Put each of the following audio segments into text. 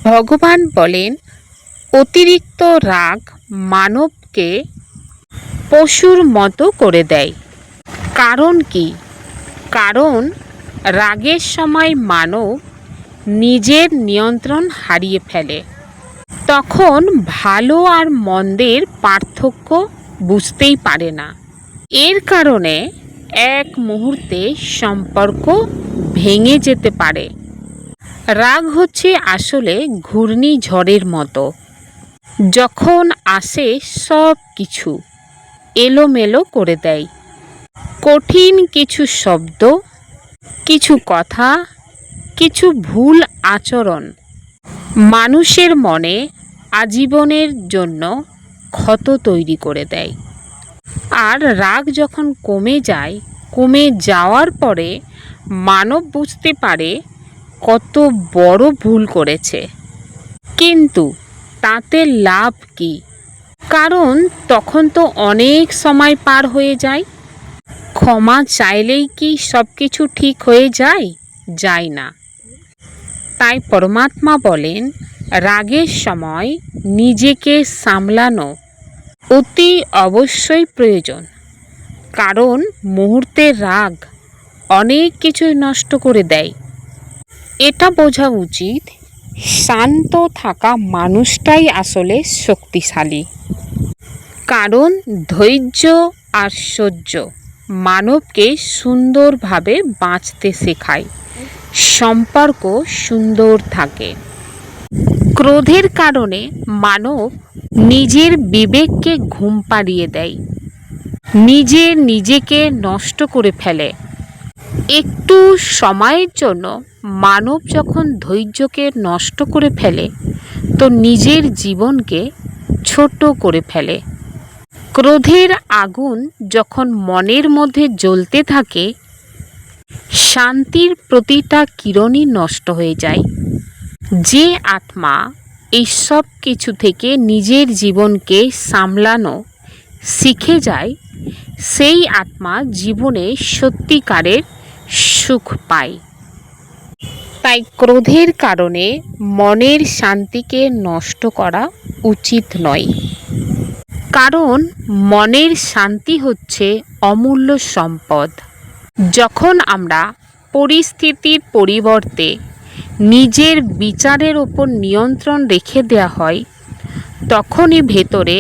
ভগবান বলেন, অতিরিক্ত রাগ মানবকে পশুর মতো করে দেয়। কারণ কি? কারণ রাগের সময় মানব নিজের নিয়ন্ত্রণ হারিয়ে ফেলে। তখন ভালো আর মন্দের পার্থক্য বুঝতেই পারে না। এর কারণে এক মুহূর্তে সম্পর্ক ভেঙে যেতে পারে। রাগ হচ্ছে আসলে ঘূর্ণিঝড়ের মতো। যখন আসে সব কিছু এলোমেলো করে দেয়। কঠিন কিছু শব্দ, কিছু কথা, কিছু ভুল আচরণ মানুষের মনে আজীবনের জন্য ক্ষত তৈরি করে দেয়। আর রাগ যখন কমে যাওয়ার পরে মানব বুঝতে পারে কত বড় ভুল করেছে। কিন্তু তাতে লাভ কি? কারণ তখন তো অনেক সময় পার হয়ে যায়। ক্ষমা চাইলেই কি সব কিছু ঠিক হয়ে যায়? যায় না। তাই পরমাত্মা বলেন, রাগের সময় নিজেকে সামলানো অতি অবশ্যই প্রয়োজন। কারণ মুহূর্তের রাগ অনেক কিছু নষ্ট করে দেয়। এটা বোঝা উচিত, শান্ত থাকা মানুষটাই আসলে শক্তিশালী। কারণ ধৈর্য আর সহ্য মানবকে সুন্দরভাবে বাঁচতে শেখায়। সম্পর্ক সুন্দর থাকে। ক্রোধের কারণে মানব নিজের বিবেককে ঘুম পাড়িয়ে দেয়, নিজেকে নষ্ট করে ফেলে। একটু সময়ের জন্য মানব যখন ধৈর্যকে নষ্ট করে ফেলে, তো নিজের জীবনকে ছোট করে ফেলে। ক্রোধের আগুন যখন মনের মধ্যে জ্বলতে থাকে, শান্তির প্রতিটা কিরণই নষ্ট হয়ে যায়। যে আত্মা এই সব কিছু থেকে নিজের জীবনকে সামলানো শিখে যায়, সেই আত্মা জীবনে সত্যিকারের সুখ পায়। তাই ক্রোধের কারণে মনের শান্তিকে নষ্ট করা উচিত নয়। কারণ মনের শান্তি হচ্ছে অমূল্য সম্পদ। যখন আমরা পরিস্থিতির পরিবর্তে নিজের বিচারের ওপর নিয়ন্ত্রণ রেখে দেওয়া হয়, তখনই ভেতরে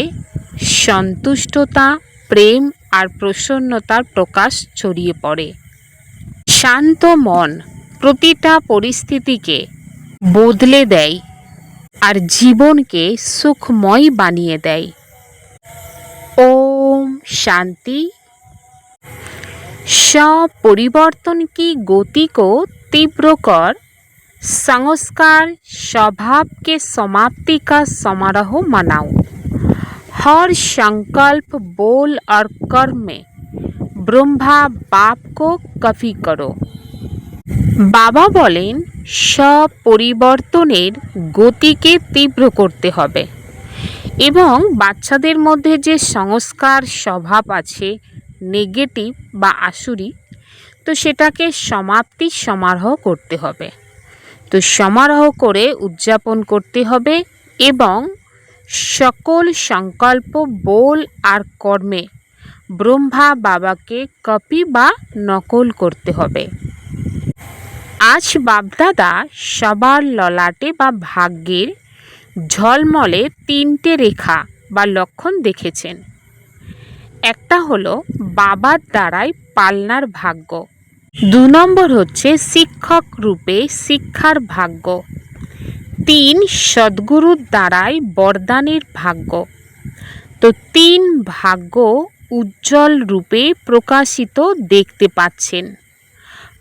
সন্তুষ্টতা, প্রেম আর প্রসন্নতার প্রকাশ ছড়িয়ে পড়ে। শান্ত মন প্রতিটা পরিস্থিতিকে বদলে দেয় আর জীবনকে সুখময় বানিয়ে দেয়। ओम शांति। सब परिवर्तन की गति को तीव्र कर संस्कार स्वभाव के समाप्ति का समारोह मनाओ। हर संकल्प, बोल और कर्म में ब्रह्मा बाप को कफी करो। बाबा बोलें, सब परिवर्तनेर गतिके तीव्र करते हबे এবং বাচ্চাদের মধ্যে যে সংস্কার স্বভাব আছে নেগেটিভ বা আসুরি, তো সেটাকে সমাপ্তি সমারোহ করতে হবে। তো সমারোহ করে উদযাপন করতে হবে এবং সকল সংকল্প, বল আর কর্মে ব্রহ্মা বাবাকে কপি বা নকল করতে হবে। আজ বাপদাদা সবার ললাটে বা ভাগ্যের ঝলমলে তিনটে রেখা বা লক্ষণ দেখেছেন। একটা হলো বাবার দ্বারাই পালনার ভাগ্য, 2 নম্বর হচ্ছে শিক্ষক রূপে শিক্ষার ভাগ্য, 3 সদ্গুরুর দ্বারাই বরদানের ভাগ্য। তো 3 ভাগ্য উজ্জ্বল রূপে প্রকাশিত দেখতে পাচ্ছেন।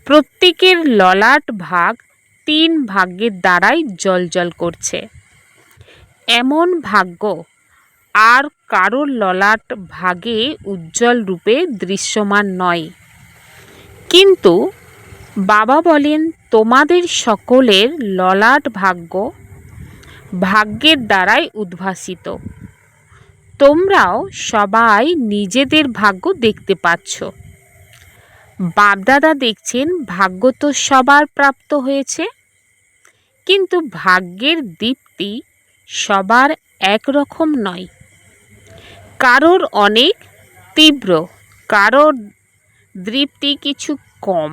প্রত্যেকের ললাট ভাগ 3 ভাগ্যের দ্বারাই জ্বলজ্বল করছে। এমন ভাগ্য আর কারোর ললাট ভাগে উজ্জ্বল রূপে দৃশ্যমান নয়। কিন্তু বাবা বলেন, তোমাদের সকলের ললাট ভাগ্যের দ্বারাই উদ্ভাসিত। তোমরাও সবাই নিজেদের ভাগ্য দেখতে পাচ্ছ। বাপদাদা দেখছেন ভাগ্য তো সবার প্রাপ্ত হয়েছে, কিন্তু ভাগ্যের দীপ্তি সবার একরকম নয়। কারোর অনেক তীব্র, কারোর দীপ্তি কিছু কম।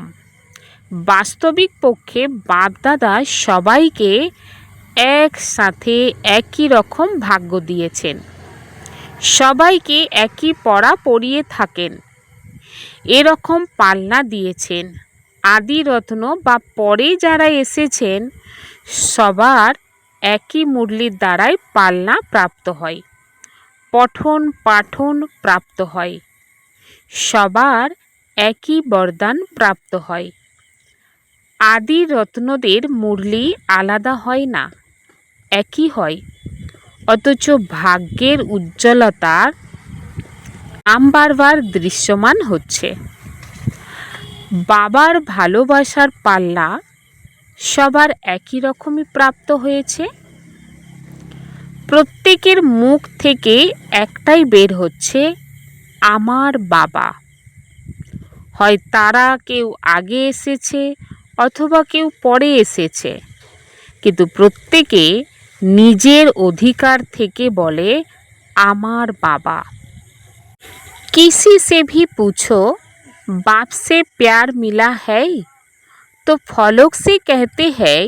বাস্তবিক পক্ষে বাপদাদা সবাইকে একসাথে একই রকম ভাগ্য দিয়েছেন, সবাইকে একই পড়া পড়িয়ে থাকেন, এরকম পালনা দিয়েছেন। আদিরত্ন বা পরে যারা এসেছেন সবার একই মুরলির দ্বারাই পালনা প্রাপ্ত হয়, পঠন পাঠন প্রাপ্ত হয়, সবার একই বরদান প্রাপ্ত হয়। আদি রত্নদের মুরলি আলাদা হয় না, একই হয়। অথচ ভাগ্যের উজ্জ্বলতার বারবার দৃশ্যমান হচ্ছে। বাবার ভালোবাসার পাল্লা সবার একই রকমই প্রাপ্ত হয়েছে। প্রত্যেকের মুখ থেকে একটাই বের হচ্ছে, আমার বাবা। হয় তারা কেউ আগে এসেছে অথবা কেউ পরে এসেছে, কিন্তু প্রত্যেকে নিজের অধিকার থেকে বলে আমার বাবা। किसी से भी पूछो बाप से प्यार मिला है तो फलों से कहते हैं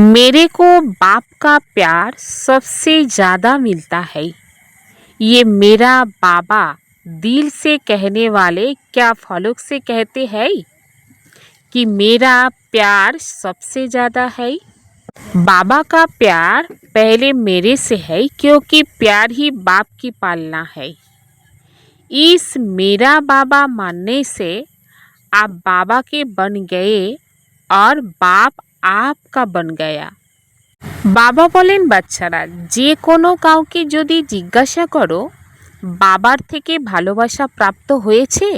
मेरे को बाप का प्यार सबसे ज़्यादा मिलता है। ये मेरा बाबा दिल से कहने वाले क्या फलों से कहते हैं कि मेरा प्यार सबसे ज़्यादा है। बाबा का प्यार पहले मेरे से है, क्योंकि प्यार ही बाप की पालना है। इस मेरा बाबा मानने से आप बाबा के बन गए और बाप आपका बन गया। বাবা বলেন, বাচ্চারা যে কোনো কাউকে যদি জিজ্ঞাসা করো বাবার থেকে ভালোবাসা প্রাপ্ত হয়েছে,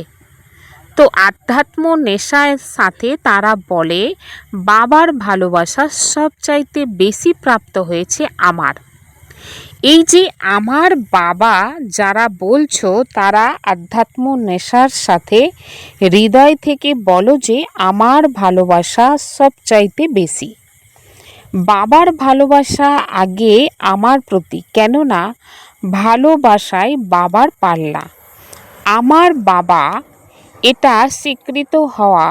তো আধ্যাত্ম নেশার সাথে তারা বলে বাবার ভালোবাসা সবচাইতে বেশি প্রাপ্ত হয়েছে আমার। এই যে আমার বাবা যারা বলছো তারা আধ্যাত্ম নেশার সাথে হৃদয় থেকে বলো যে আমার ভালোবাসা সবচাইতে বেশি। বাবার ভালোবাসা আগে আমার প্রতি, কেননা ভালোবাসায় বাবার পাল্লা। আমার বাবা এটা স্বীকৃত হওয়া,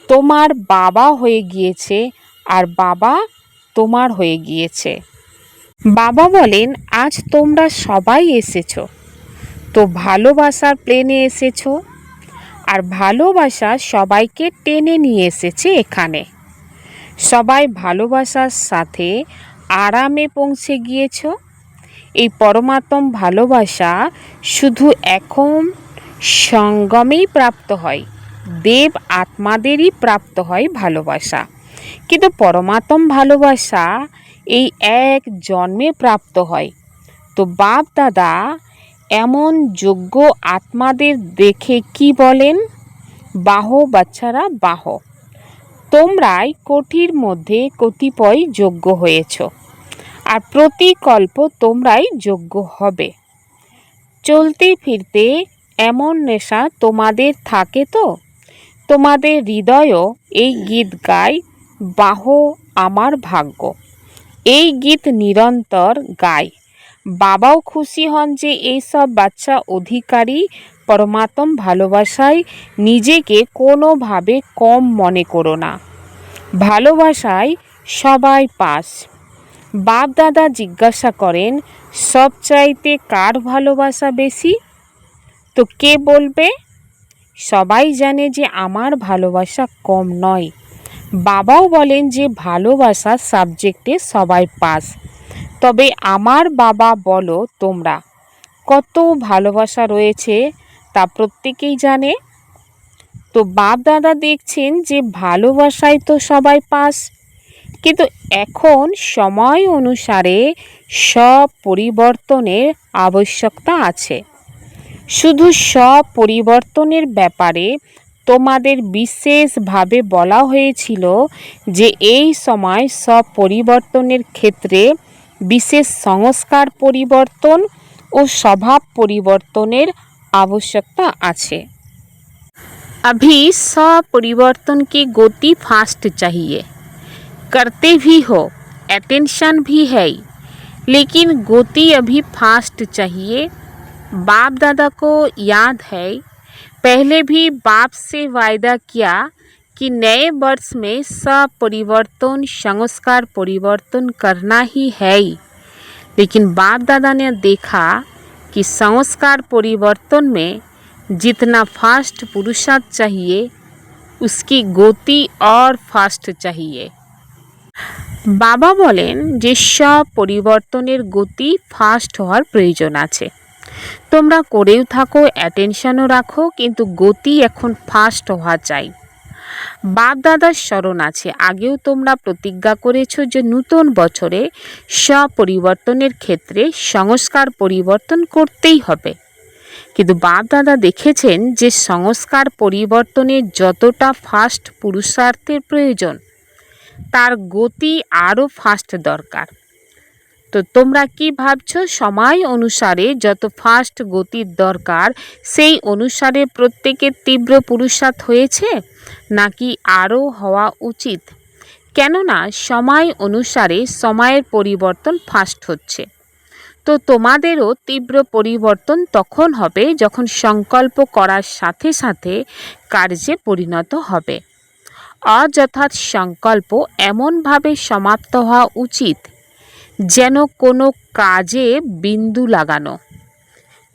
তোমার বাবা হয়ে গিয়েছে আর বাবা তোমার হয়ে গিয়েছে। বাবা বলেন, আজ তোমরা সবাই এসেছো তো ভালোবাসার প্লেনে এসেছো, আর ভালোবাসা সবাইকে টেনে নিয়ে এসেছে এখানে। সবাই ভালোবাসার সাথে আরামে পৌঁছে গিয়েছো। এই পরমাত্ম ভালোবাসা শুধু এখন সঙ্গমেই প্রাপ্ত হয়, দেব আত্মাদেরই প্রাপ্ত হয় ভালোবাসা। কিন্তু পরমাত্ম ভালোবাসা এই এক জন্মে প্রাপ্ত হয়। তো বাপ দাদা এমন যোগ্য আত্মাদের দেখে কি বলেন, বাহ বাচ্চারা বাহ, তোমরাই কোটির মধ্যে কতিপয় যোগ্য হয়েছ, আর প্রতিকল্প তোমরাই যোগ্য হবে। চলতে ফিরতে এমন নেশা তোমাদের থাকে তো তোমাদের হৃদয়ও এই গীত গায়, বাহ আমার ভাগ্য। এই গীত নিরন্তর গায়। বাবাও খুশি হন যে এইসব বাচ্চা অধিকারী পরমাত্ম ভালোবাসায় নিজেকে কোনোভাবে কম মনে করো না। ভালোবাসায় সবাই পাস। বাপ দাদা জিজ্ঞাসা করেন, সবচাইতে কার ভালোবাসা বেশি? তো কে বলবে? সবাই জানে যে আমার ভালোবাসা কম নয়। বাবাও বলেন যে ভালোবাসা সাবজেক্টে সবাই পাস। তবে আমার বাবা বলো তোমরা, কত ভালোবাসা রয়েছে তা প্রত্যেকেই জানে। তো বাপ দাদা দেখছেন যে ভালোবাসায় তো সবাই পাস, কিন্তু এখন সময় অনুসারে সব পরিবর্তনের আবশ্যকতা আছে। শুধু সব পরিবর্তনের ব্যাপারে তোমাদের বিশেষভাবে বলা হয়েছিল যে এই সময় সব পরিবর্তনের ক্ষেত্রে বিশেষ সংস্কার পরিবর্তন ও স্বভাব পরিবর্তনের आवश्यकता আছে। अभी सब परिवर्तन की गति फास्ट चाहिए, करते भी हो, अटेंशन भी है, लेकिन गति अभी फास्ट चाहिए। बाप दादा को याद है, पहले भी बाप से वायदा किया कि नए वर्ष में सब परिवर्तन, संस्कार परिवर्तन करना ही है, लेकिन बाप दादा ने देखा कि संस्कार परिवर्तन में जितना फास्ट पुरुषार्थ चाहिए, उसकी गति और फास्ट चाहिए। বাবা বলেন যে সব পরিবর্তনের গতি ফাস্ট হওয়ার প্রয়োজন আছে। তোমরা করেও থাকো, অ্যাটেনশনও রাখো, কিন্তু গতি এখন ফাস্ট হওয়া চাই। বাপ দাদার স্মরণ আছে, আগেও তোমরা প্রতিজ্ঞা করেছো যে নতুন বছরে সব পরিবর্তনের ক্ষেত্রে সংস্কার পরিবর্তন করতেই হবে। কিন্তু বাপ দাদা দেখেছেন যে সংস্কার পরিবর্তনের যতটা ফাস্ট পুরুষার্থের প্রয়োজন, তার গতি আরও ফাস্ট দরকার। তো তোমরা কি ভাবছো, সময় অনুসারে যত ফাস্ট গতির দরকার সেই অনুসারে প্রত্যেকের তীব্র পুরুষার্থ হয়েছে, নাকি আরও হওয়া উচিত? কেননা সময় অনুসারে সময়ের পরিবর্তন ফাস্ট হচ্ছে। তো তোমাদেরও তীব্র পরিবর্তন তখন হবে যখন সংকল্প করার সাথে সাথে কার্যে পরিণত হবে। অযথার্থ সংকল্প এমনভাবে সমাপ্ত হওয়া উচিত যেন কোনো কাজে বিন্দু লাগানো।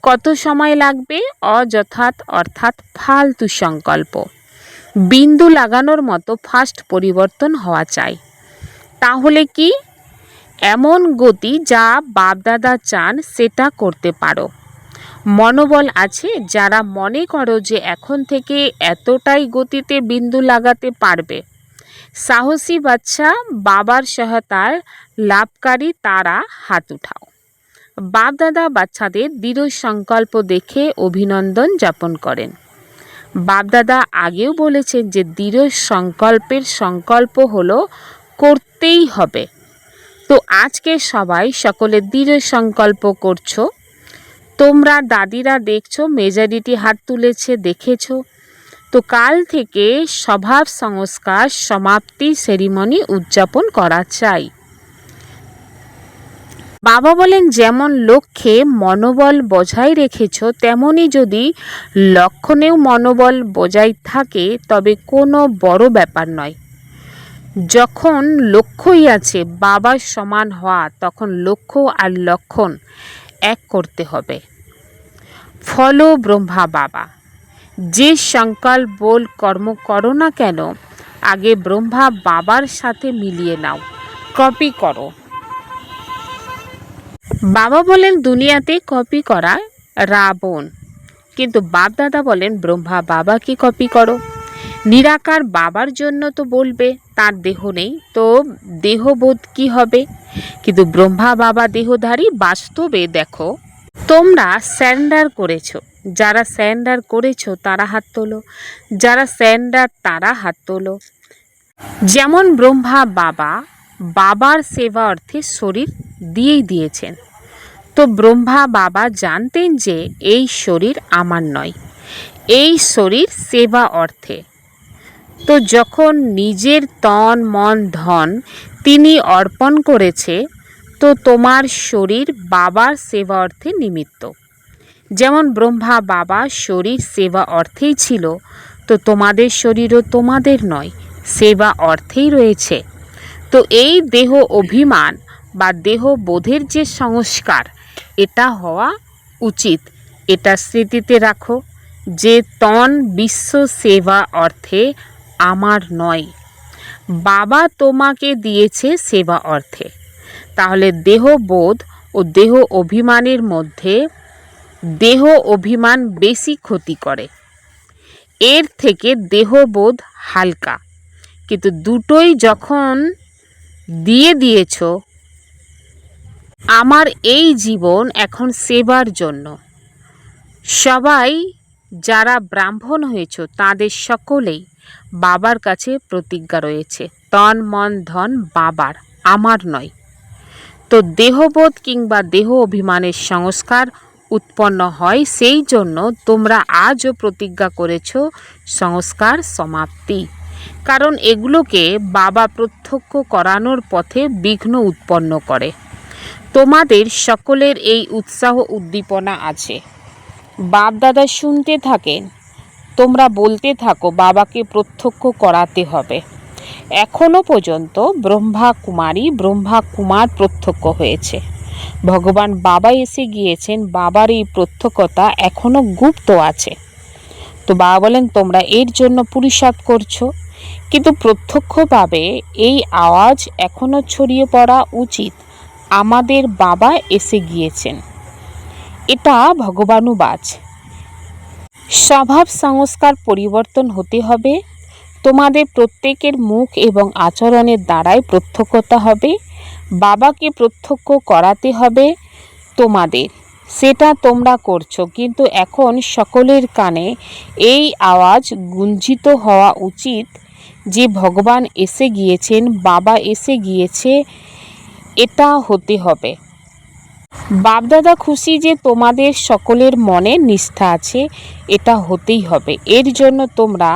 কত সময় লাগবে? অযথার্থ অর্থাৎ ফালতু সংকল্প। বিন্দু লাগানোর মতো ফাস্ট পরিবর্তন হওয়া চাই। তাহলে কি এমন গতি যা বাপদাদা চান সেটা করতে পারো? মনোবল আছে যারা মনে করো যে এখন থেকে এতটাই গতিতে বিন্দু লাগাতে পারবে? সাহসী বাচ্চা, বাবার সহায়তার লাভকারী তারা হাত উঠাও। বাপদাদা বাচ্চাদের দৃঢ় সংকল্প দেখে অভিনন্দন জ্ঞাপন করেন। বাপদাদা আগেও বলেছেন যে দৃঢ় সংকল্পের সংকল্প হলো করতেই হবে। তো আজকে সবাই সকলে দৃঢ় সংকল্প করছো। তোমরা দাদিরা দেখছো, মেজরিটি হাত তুলেছে, দেখেছো। তো কাল থেকে স্বভাব সংস্কার সমাপ্তি সেরিমনি উদযাপন করা চাই। বাবা বলেন যেমন লক্ষ্যে মনোবল বজায় রেখেছ, তেমনি যদি লক্ষণেও মনোবল বজায় থাকে তবে কোনো বড় ব্যাপার নয়। যখন লক্ষ্যই আছে বাবার সমান হওয়া, তখন লক্ষ্য আর লক্ষণ এক করতে হবে। ফলো ব্রহ্মা বাবা। যে সংকল্প বল কর্ম করো না কেন, আগে ব্রহ্মা বাবার সাথে মিলিয়ে নাও, কপি করো। বাবা বলেন দুনিয়াতে কপি করা রাবণ, কিন্তু বাপদাদা বলেন ব্রহ্মা বাবাকে কপি করো। নিরাকার বাবার জন্য তো বলবে তার দেহ নেই, তো দেহবোধ কি হবে? কিন্তু ব্রহ্মা বাবা দেহধারী। বাস্তবে দেখো, তোমরা স্যারেন্ডার করেছো। যারা স্যারেন্ডার করেছো তারা হাত তোলো, যারা স্যারেন্ডার তারা হাত তোলো। যেমন ব্রহ্মা বাবা বাবার সেবা অর্থে শরীর দিয়েই দিয়েছেন। তো ব্রহ্মা বাবা জানতেন যে এই শরীর আমার নয়, এই শরীর সেবা অর্থে। তো যখন নিজের তন মন ধন তিনি অর্পণ করেছে, তো তোমার শরীর বাবার সেবা অর্থে নিমিত্ত। যেমন ব্রহ্মা বাবা শরীর সেবা অর্থেই ছিল, তো তোমাদের শরীরও তোমাদের নয়, সেবা অর্থেই রয়েছে। তো এই দেহ অভিমান বা দেহ বোধের যে সংস্কার, এটা হওয়া উচিত। এটা স্মৃতিতে রাখো যে তন বিশ্ব সেবা অর্থে আমার নয়, বাবা তোমাকে দিয়েছে সেবা অর্থে। তাহলে দেহবোধ ও দেহ অভিমানের মধ্যে দেহ অভিমান বেশি ক্ষতি করে, এর থেকে দেহবোধ হালকা। কিন্তু দুটোই যখন দিয়ে দিয়েছ, আমার এই জীবন এখন সেবার জন্য। সবাই যারা ব্রাহ্মণ হয়েছ তাদের সকলেই বাবার কাছে প্রতিজ্ঞা রয়েছে, তন মন ধন বাবার, আমার নয়। তো দেহবোধ কিংবা দেহ অভিমানের সংস্কার উৎপন্ন হয়, সেই জন্য তোমরা আজও প্রতিজ্ঞা করেছ সংস্কার সমাপ্তি। কারণ এগুলোকে বাবা প্রত্যক্ষ করানোর পথে বিঘ্ন উৎপন্ন করে। তোমাদের সকলের এই উৎসাহ উদ্দীপনা আছে। বাপ দাদা শুনতে থাকেন, তোমরা বলতে থাকো বাবাকে প্রত্যক্ষ করাতে হবে। এখনো পর্যন্ত ব্রহ্মা কুমারী ব্রহ্মা কুমার প্রত্যক্ষ হয়েছে। ভগবান বাবা এসে গিয়েছেন, বাবার এই প্রত্যক্ষতা এখনো গুপ্ত আছে। তো বাবা বলেন তোমরা এর জন্য পুরুষার্থ করছো, কিন্তু প্রত্যক্ষভাবে এই আওয়াজ এখনো ছড়িয়ে পড়া উচিত, আমাদের বাবা এসে গিয়েছেন। এটা ভগবানুবাচ। স্বভাব সংস্কার পরিবর্তন হতে হবে। তোমাদের প্রত্যেকের মুখ এবং আচরণের দ্বারাই প্রত্যক্ষতা হবে। বাবাকে প্রত্যক্ষ করাতে হবে তোমাদের, সেটা তোমরা করছো, কিন্তু এখন সকলের কানে এই আওয়াজ গুঞ্জিত হওয়া উচিত যে ভগবান এসে গিয়েছেন, বাবা এসে গিয়েছে, এটা হতে হবে। বাপদাদা খুশি যে তোমাদের সকলের মনে নিষ্ঠা আছে, এটা হতেই হবে। এর জন্য তোমরা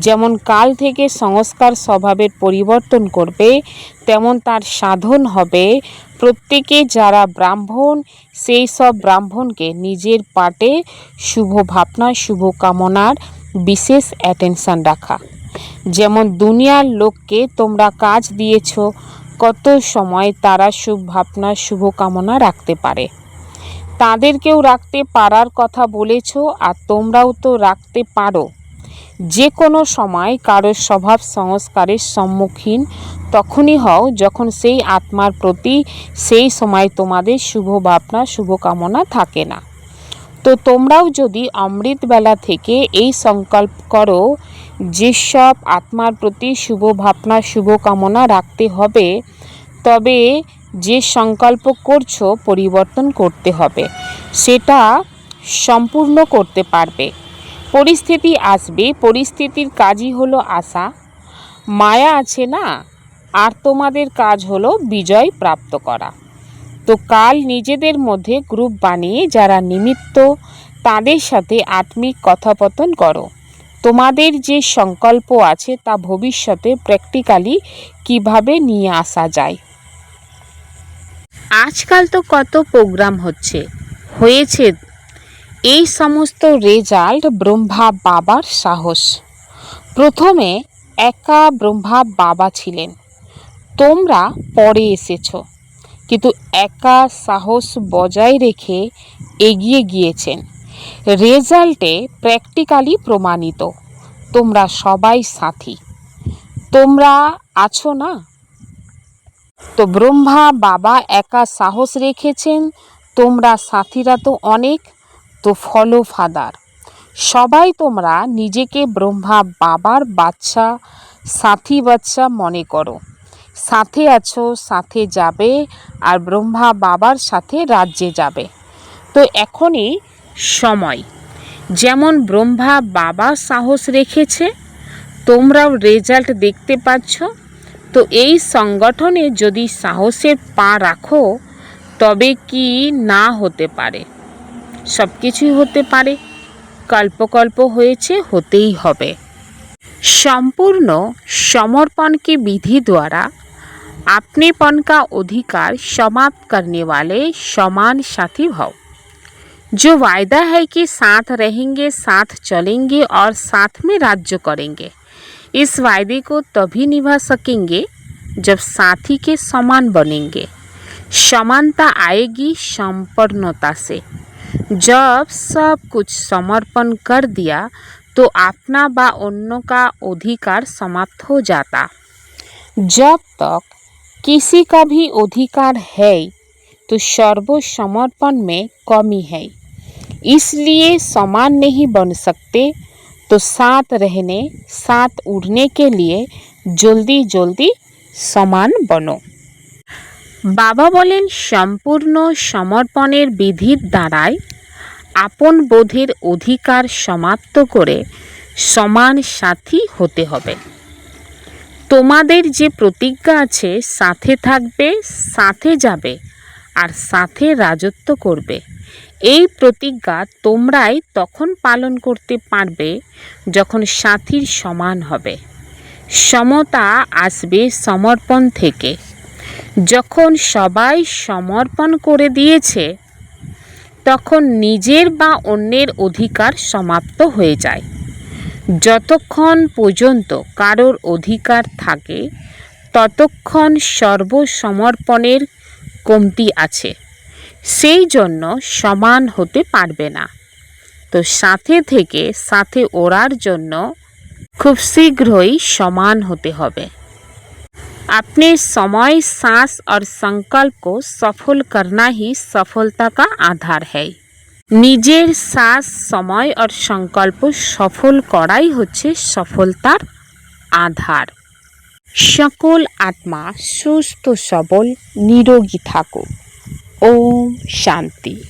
যেমন কাল থেকে সংস্কার স্বভাবের পরিবর্তন করবে, তেমন তার সাধন হবে। প্রত্যেকে যারা ব্রাহ্মণ, সেই সব ব্রাহ্মণকে নিজের পাটে শুভ ভাবনা শুভ কামনার বিশেষ অ্যাটেনশন রাখা। যেমন দুনিয়ার লোককে তোমরা কাজ দিয়েছ, কত সময় তারা শুভ ভাবনা শুভ কামনা রাখতে পারে, তাদেরকেও রাখতে পারার কথা বলেছ, আর তোমরাও তো রাখতে পারো। যে কোনো সময় কারোর স্বভাব সংস্কারের সম্মুখীন তখনই হও যখন সেই আত্মার প্রতি সেই সময় তোমাদের শুভ ভাবনা শুভ কামনা থাকে না। তো তোমরাও যদি অমৃতবেলা থেকে এই সংকল্প করো যেসব আত্মার প্রতি শুভ ভাবনা শুভ কামনা রাখতে হবে, তবে যে সংকল্প করছো পরিবর্তন করতে হবে, সেটা সম্পূর্ণ করতে পারবে। পরিস্থিতি আসবে, পরিস্থিতির কাজই হলো আসা, মায়া আছে না, আর তোমাদের কাজ হলো বিজয় প্রাপ্ত করা। তো কাল নিজেদের মধ্যে গ্রুপ বানিয়ে যারা নিমিত্ত, তাদের সাথে আত্মিক কথোপকথন করো। তোমাদের যে সংকল্প আছে তা ভবিষ্যতে প্র্যাকটিক্যালি কিভাবে নিয়ে আসা যায়। আজকাল তো কত প্রোগ্রাম হয়েছে, এই সমস্ত রেজাল্ট ব্রহ্মা বাবার সাহস। প্রথমে একা ব্রহ্মা বাবা ছিলেন, তোমরা পরে এসেছ, কিন্তু একা সাহস বজায় রেখে এগিয়ে গিয়েছেন। রেজাল্টে প্র্যাকটিক্যালি প্রমাণিত তোমরা সবাই সাথী। তোমরা আছো না? তো ব্রহ্মা বাবা একা সাহস রেখেছেন, তোমরা সাথীরা তো অনেক। তো ফলো ফাদার, সবাই তোমরা নিজেকে ব্রহ্মা বাবার বাচ্চা, সাথী বাচ্চা মনে করো। সাথে আছো, সাথে যাবে, আর ব্রহ্মা বাবার সাথে রাজ্যে যাবে। তো এখনই সময়, যেমন ব্রহ্মা বাবা সাহস রেখেছে, তোমরাও রেজাল্ট দেখতে পাচ্ছ। তো এই সংগঠনে যদি সাহসের পা রাখো, তবে কি না হতে পারে? সব কিছুই হতে পারে। কল্পকল্প হয়েছে, হতেই হবে। संपूर्ण समर्पण की विधि द्वारा अपनेपन का अधिकार समाप्त करने वाले समान साथी भाव, जो वायदा है कि साथ रहेंगे, साथ चलेंगे और साथ में राज्य करेंगे। इस वायदे को तभी निभा सकेंगे जब साथी के समान बनेंगे। समानता आएगी संपन्नता से। जब सब कुछ समर्पण कर दिया तो अपना व अन्यों का अधिकार समाप्त हो जाता। जब तक किसी का भी अधिकार है तो सर्वसमर्पण में कमी है, इसलिए समान नहीं बन सकते। तो साथ रहने, साथ उड़ने के लिए जल्दी जल्दी समान बनो। बाबा बोलें सम्पूर्ण समर्पणेर विधिर द्वाराई আপন বোধের অধিকার সমাপ্ত করে সমান সাথী হতে হবে। তোমাদের যে প্রতিজ্ঞা আছে, সাথে থাকবে, সাথে যাবে, আর সাথে রাজত্ব করবে, এই প্রতিজ্ঞা তোমরাই তখন পালন করতে পারবে যখন সাথীর সমান হবে। সমতা আসবে সমর্পণ থেকে। যখন সবাই সমর্পণ করে দিয়েছে, তখন নিজের বা অন্যের অধিকার সমাপ্ত হয়ে যায়। যতক্ষণ পর্যন্ত কারোর অধিকার থাকে, ততক্ষণ সর্বসমর্পণের কমতি আছে। সেই জন্য সমান হতে পারবে না। তো সাথে থেকে সাথে ওড়ার জন্য খুব শীঘ্রই সমান হতে হবে। अपने समय, सांस और संकल्प को सफल करना ही सफलता का आधार है। নিজের শ্বাস, সময় আর সংকল্প সফল করাই হচ্ছে সফলতার আধার। সকল আত্মা সুস্থ সবল নিরোগী থাকুক। ওম শান্তি।